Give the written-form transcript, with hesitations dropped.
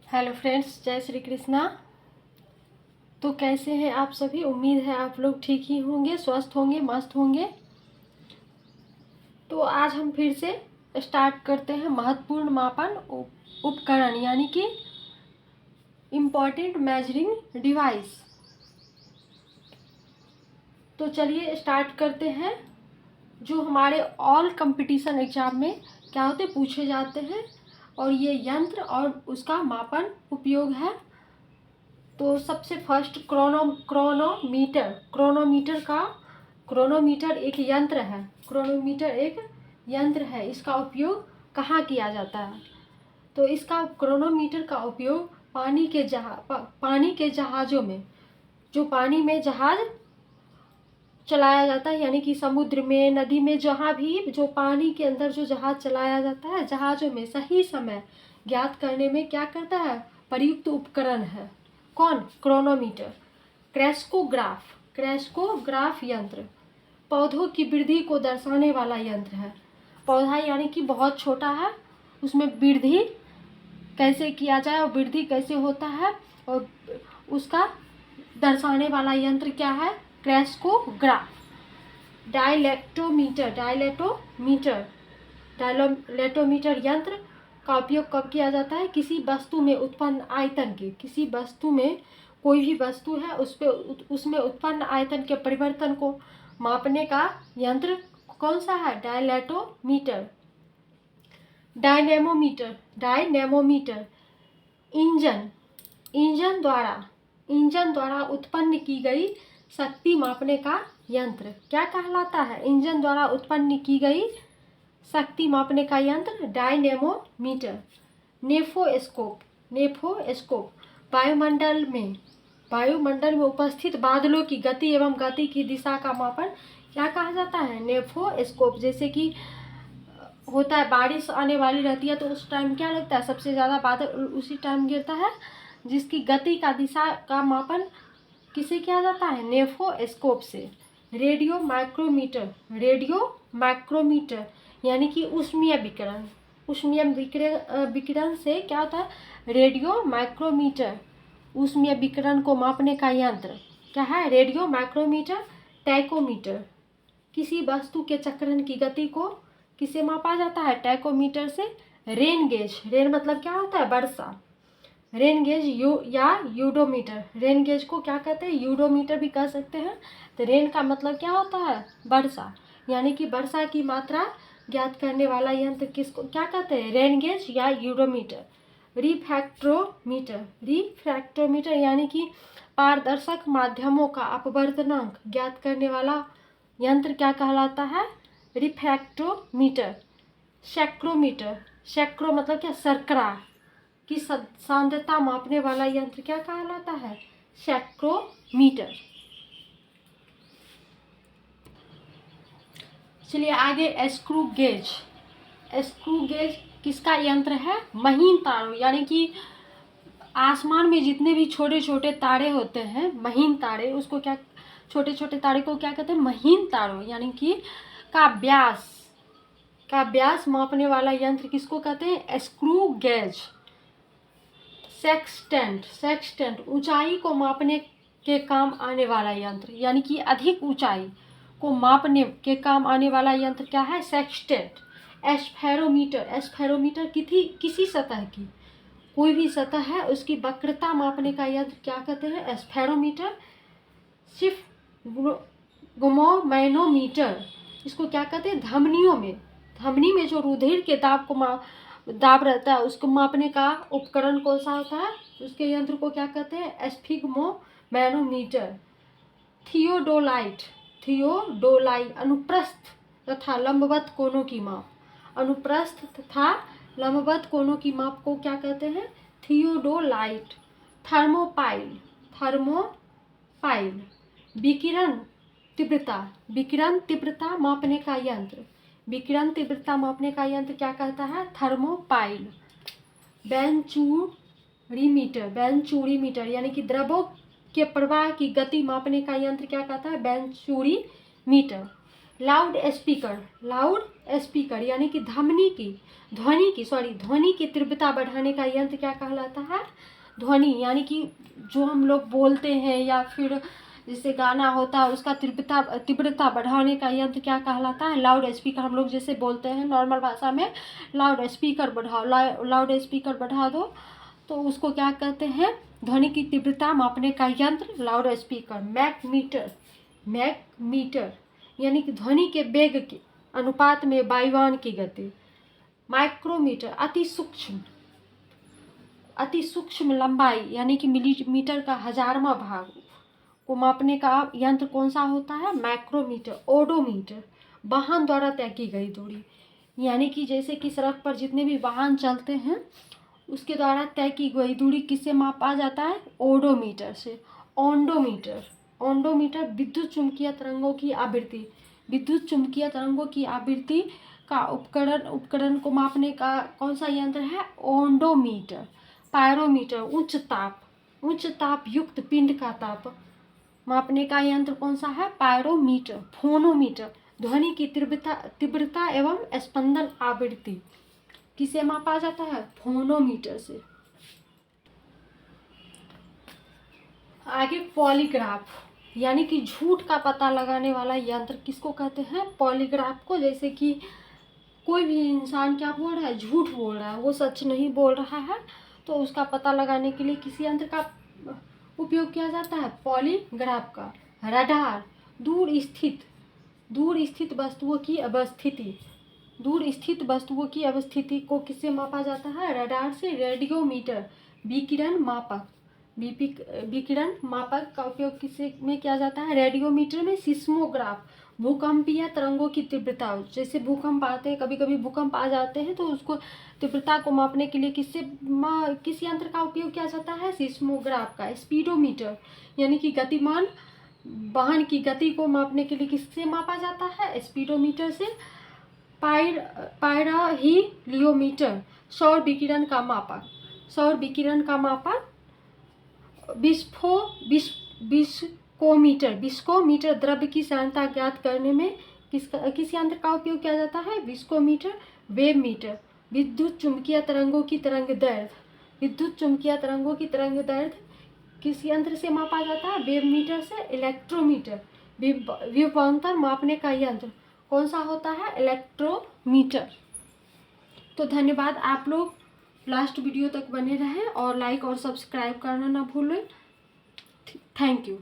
Hello friends, जय श्री कृष्णा। तो कैसे हैं आप सभी? उम्मीद है आप लोग ठीक ही होंगे, स्वस्थ होंगे, मस्त होंगे। तो आज हम फिर से स्टार्ट करते हैं महत्वपूर्ण मापन उपकरण यानी कि इम्पॉर्टेंट मेजरिंग डिवाइस। तो चलिए स्टार्ट करते हैं। जो हमारे ऑल कंपटीशन एग्जाम में क्या होते पूछे जाते हैं, और ये यंत्र और उसका मापन उपयोग है। तो सबसे फर्स्ट क्रोनोमीटर एक यंत्र है। क्रोनोमीटर एक यंत्र है। इसका उपयोग कहाँ किया जाता है? तो इसका क्रोनोमीटर का उपयोग पानी के जहाज़ों में, जो पानी में जहाज चलाया जाता है, यानी कि समुद्र में, नदी में, जहाँ भी जो पानी के अंदर जो जहाज चलाया जाता है, जहाज़ों में सही समय ज्ञात करने में क्या करता है? प्रयुक्त उपकरण है। कौन? क्रोनोमीटर। क्रैस्कोग्राफ यंत्र पौधों की वृद्धि को दर्शाने वाला यंत्र है। पौधा यानी कि बहुत छोटा है, उसमें वृद्धि कैसे किया जाए और वृद्धि कैसे होता है, और उसका दर्शाने वाला यंत्र क्या है? क्रैस्कोग्राफ। डायलेटोमीटर यंत्र का उपयोग कब किया जाता है? किसी वस्तु में उत्पन्न आयतन के, किसी वस्तु में, कोई भी वस्तु है उसमें उत्पन्न आयतन के परिवर्तन को मापने का यंत्र कौन सा है? डायलेटोमीटर। डायनेमोमीटर इंजन द्वारा उत्पन्न की गई शक्ति मापने का यंत्र क्या कहलाता है? इंजन द्वारा उत्पन्न की गई शक्ति मापने का यंत्र डायनेमोमीटर। नेफोस्कोप वायुमंडल में उपस्थित बादलों की गति एवं गति की दिशा का मापन क्या कहा जाता है? नेफोस्कोप। जैसे कि होता है, बारिश आने वाली रहती है तो उस टाइम क्या लगता है? सबसे ज़्यादा बादल उसी टाइम गिरता है, जिसकी गति का दिशा का मापन किसे किया जाता है? नेफोस्कोप से। रेडियो माइक्रोमीटर यानी कि ऊष्मीय विकिरण से क्या होता है? रेडियो माइक्रोमीटर ऊष्मीय विकिरण को मापने का यंत्र क्या है? Radio micrometer. टैकोमीटर किसी वस्तु के चक्रण की गति को किसे मापा जाता है? टैकोमीटर से। रेन मतलब क्या होता है? वर्षा। रेन गेज या यूडोमीटर। रेन गेज को क्या कहते हैं? यूडोमीटर भी कह सकते हैं। तो रेन का मतलब क्या होता है? वर्षा, यानी कि वर्षा की मात्रा ज्ञात करने वाला यंत्र किसको क्या कहते हैं? रेन गेज या यूडोमीटर। रिफ्रैक्टोमीटर यानी कि पारदर्शक माध्यमों का अपवर्तनांक ज्ञात करने वाला यंत्र क्या कहलाता है? रिफ्रैक्टोमीटर। शैक्रो मतलब क्या? शर्करा की सांद्रता मापने वाला यंत्र क्या कहलाता है? शैक्रोमीटर। चलिए आगे, स्क्रू गेज किसका यंत्र है? महीन तारों, यानी कि आसमान में जितने भी छोटे छोटे तारे होते हैं, महीन तारे, उसको क्या, छोटे छोटे तारे को क्या कहते हैं? महीन तारों, यानी कि का व्यास मापने वाला यंत्र किसको कहते हैं? Screw gauge. सेक्सटेंट ऊंचाई को मापने के काम आने वाला यंत्र, यानी कि अधिक ऊंचाई को मापने के काम आने वाला यंत्र क्या है? सेक्सटेंट। एस्फेरोमीटर किसी सतह की, कोई भी सतह है उसकी वक्रता मापने का यंत्र क्या कहते हैं? एस्फेरोमीटर। स्फिग्मोमैनोमीटर इसको क्या कहते हैं? धमनी में जो रुधिर के दाब रहता है उसको मापने का उपकरण कौन सा होता है? उसके यंत्र को क्या कहते हैं? स्फिग्मोमैनोमीटर। थियोडोलाइट अनुप्रस्थ तथा लंबवत कोणों की माप। अनुप्रस्थ तथा लंबवत कोणों की माप को क्या कहते हैं? थियोडोलाइट। थर्मोपाइल विकिरण तीव्रता मापने का यंत्र। विकिरण तीव्रता मापने का यंत्र क्या कहता है? थर्मोपाइल। बेंचुरीमीटर यानी कि द्रवों के प्रवाह की गति मापने का यंत्र क्या कहता है? बेंचुरीमीटर। लाउड स्पीकर यानी कि ध्वनि की तीव्रता बढ़ाने का यंत्र क्या कहलाता है? ध्वनि यानी कि जो हम लोग बोलते हैं या फिर जैसे गाना होता है उसका तीव्रता बढ़ाने का यंत्र क्या कहलाता है? Loud speaker. हम लोग जैसे बोलते हैं नॉर्मल भाषा में, लाउड स्पीकर बढ़ाओ, लाउड स्पीकर बढ़ा दो, तो उसको क्या कहते हैं? ध्वनि की तीव्रता मापने का यंत्र लाउड स्पीकर। मैक मीटर यानी कि ध्वनि के वेग के अनुपात में वायुयान की गति। माइक्रोमीटर अति सूक्ष्म लंबाई यानी कि मिलीमीटर का 1000वां भाग को मापने का यंत्र कौन सा होता है? माइक्रोमीटर। ओडोमीटर वाहन द्वारा तय की गई दूरी यानी कि जैसे कि सड़क पर जितने भी वाहन चलते हैं उसके द्वारा तय की गई दूरी किससे मापा जाता है? ओडोमीटर से। ओंडोमीटर विद्युत चुम्बकीय तरंगों की आवृत्ति का उपकरण को मापने का कौन सा यंत्र है? ओंडोमीटर। पायरोमीटर उच्च ताप युक्त पिंड का ताप मापने का यंत्र कौन सा है? पायरोमीटर। फोनोमीटर ध्वनि की तीव्रता एवं स्पंदन आवृत्ति किसे मापा जाता है? फोनोमीटर से। आगे पॉलीग्राफ यानी कि झूठ का पता लगाने वाला यंत्र किसको कहते हैं? पॉलीग्राफ को। जैसे कि कोई भी इंसान क्या बोल रहा है? झूठ बोल रहा है, वो सच नहीं बोल रहा है, तो उसका पता लगाने के लिए किस यंत्र का उपयोग किया जाता है? पॉलीग्राफ का। रडार दूर स्थित वस्तुओं की अवस्थिति को किससे मापा जाता है? रडार से। रेडियोमीटर विकिरण मापक का उपयोग किससे में किया जाता है? रेडियोमीटर में। सिस्मोग्राफ भूकंपीय तरंगों की तीव्रता, जैसे भूकंप आते हैं, कभी कभी भूकंप आ जाते हैं, तो उसको तीव्रता को मापने के लिए किस यंत्र का उपयोग किया जाता है? सिस्मोग्राफ का। स्पीडोमीटर यानी कि गतिमान वाहन की गति को मापने के लिए किससे मापा जाता है? स्पीडोमीटर से। पायराहीलियोमीटर सौर विकिरण का मापक। विस्कोमीटर द्रव्य की सांद्रता ज्ञात करने में किस यंत्र का उपयोग किया जाता है? विस्कोमीटर। वेव मीटर विद्युत चुम्बकीय तरंगों की तरंग दैर्ध्य किस यंत्र से मापा जाता है? वेव मीटर से। इलेक्ट्रोमीटर विभवांतर मापने का यंत्र कौन सा होता है? इलेक्ट्रोमीटर। तो धन्यवाद, आप लोग लास्ट वीडियो तक बने रहें और लाइक और सब्सक्राइब करना ना भूलें। Thank you.